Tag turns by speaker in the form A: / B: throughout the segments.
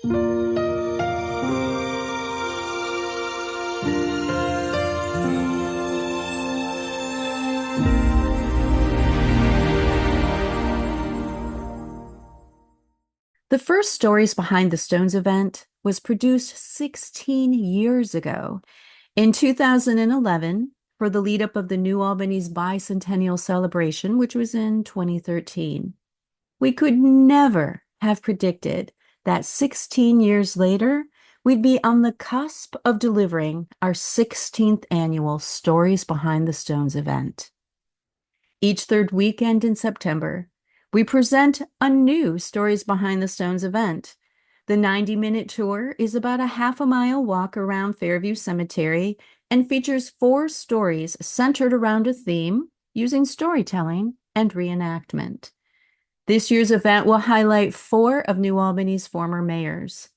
A: The first Stories Behind the Stones event was produced 16 years ago. In 2011, for the lead up of the New Albany's bicentennial celebration, which was in 2013. We could never have predicted that 16 years later, we'd be on the cusp of delivering our 16th annual Stories Behind the Stones event. Each third weekend in September, we present a new Stories Behind the Stones event. The 90-minute tour is about a half-a-mile walk around Fairview Cemetery and features 4 stories centered around a theme using storytelling and reenactment. This year's event will highlight 4 of New Albany's former mayors.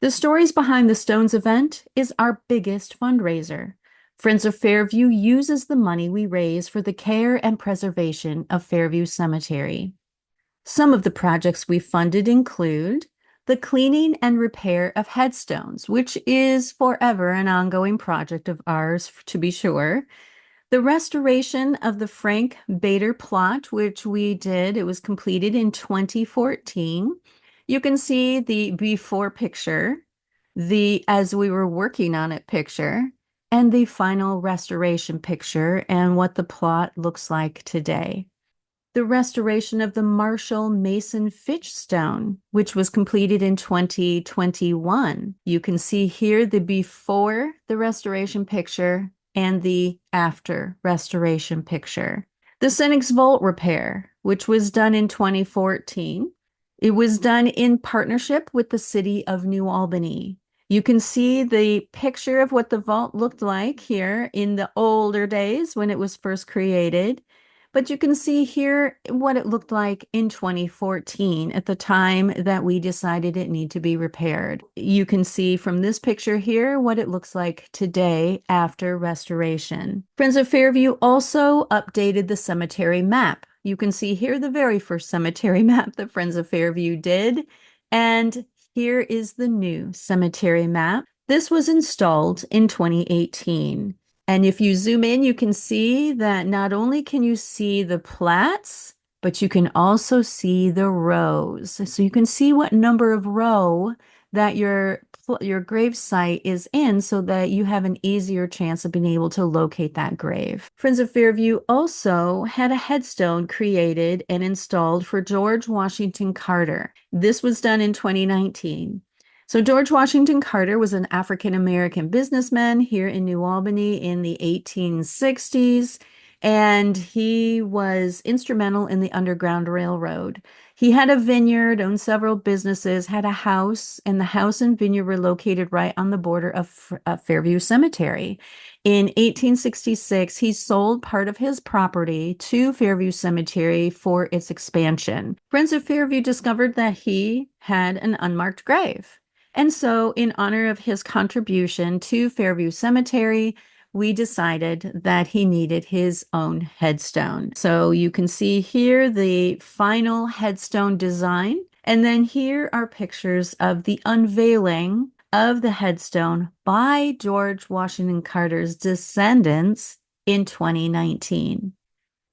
A: The Stories Behind the Stones event is our biggest fundraiser. Friends of Fairview uses the money we raise for the care and preservation of Fairview Cemetery. Some of the projects we funded include the cleaning and repair of headstones, which is forever an ongoing project of ours, to be sure. The restoration of the Frank Bader plot, which we did, it was completed in 2014. You can see the before picture, the as we were working on it picture, and the final restoration picture and what the plot looks like today. The restoration of the Marshall Mason Fitch stone, which was completed in 2021. You can see here the before the restoration picture and the after restoration picture. The Cynic's Vault repair, which was done in 2014. It was done in partnership with the city of New Albany. You can see the picture of what the vault looked like here in the older days when it was first created. But you can see here what it looked like in 2014 at the time that we decided it needed to be repaired. You can see from this picture here what it looks like today after restoration. Friends of Fairview also updated the cemetery map. You can see here the very first cemetery map that Friends of Fairview did. And here is the new cemetery map. This was installed in 2018. And if you zoom in, you can see that not only can you see the plats, but you can also see the rows. So you can see what number of row that your grave site is in so that you have an easier chance of being able to locate that grave. Friends of Fairview also had a headstone created and installed for George Washington Carter. This was done in 2019. So George Washington Carter was an African-American businessman here in New Albany in the 1860s, and he was instrumental in the Underground Railroad. He had a vineyard, owned several businesses, had a house, and the house and vineyard were located right on the border of Fairview Cemetery. In 1866, he sold part of his property to Fairview Cemetery for its expansion. Friends of Fairview discovered that he had an unmarked grave. And so, in honor of his contribution to Fairview Cemetery, we decided that he needed his own headstone. So you can see here the final headstone design. And then here are pictures of the unveiling of the headstone by George Washington Carter's descendants in 2019.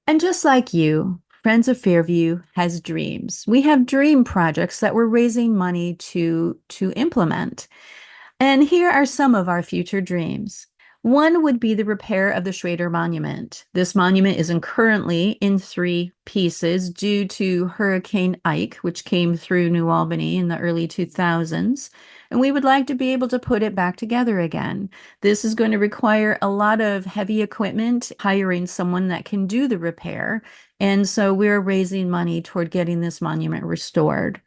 A: And just like you, Friends of Fairview has dreams. We have dream projects that we're raising money to implement. And here are some of our future dreams. One would be the repair of the Schrader Monument. This monument is currently in 3 pieces due to Hurricane Ike, which came through New Albany in the early 2000s. And we would like to be able to put it back together again. This is going to require a lot of heavy equipment, hiring someone that can do the repair. And so we're raising money toward getting this monument restored.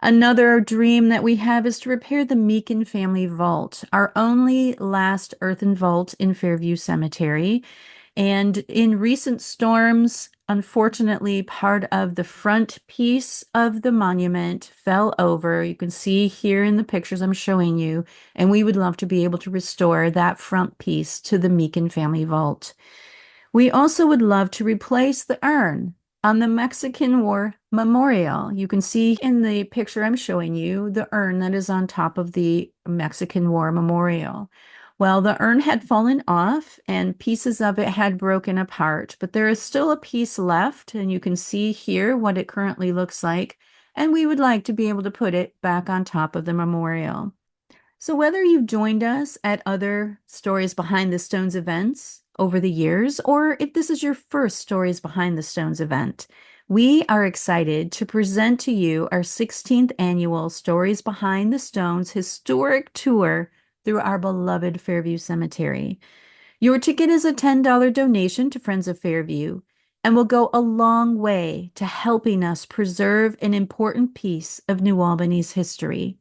A: Another dream that we have is to repair the Meakin family vault, our only last earthen vault in Fairview Cemetery. And in recent storms, unfortunately, part of the front piece of the monument fell over. You can see here in the pictures I'm showing you, and we would love to be able to restore that front piece to the Meakin family vault. We also would love to replace the urn on the Mexican War Memorial. You can see in the picture I'm showing you the urn that is on top of the Mexican War Memorial. Well, the urn had fallen off and pieces of it had broken apart, but there is still a piece left, and you can see here what it currently looks like. And we would like to be able to put it back on top of the memorial. So, whether you've joined us at other Stories Behind the Stones events over the years, or if this is your first Stories Behind the Stones event, we are excited to present to you our 16th annual Stories Behind the Stones historic tour through our beloved Fairview Cemetery. Your ticket is a $10 donation to Friends of Fairview and will go a long way to helping us preserve an important piece of New Albany's history.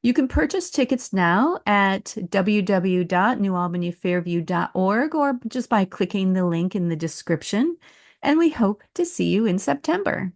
A: You can purchase tickets now at www.newalbanyfairview.org or just by clicking the link in the description. And we hope to see you in September.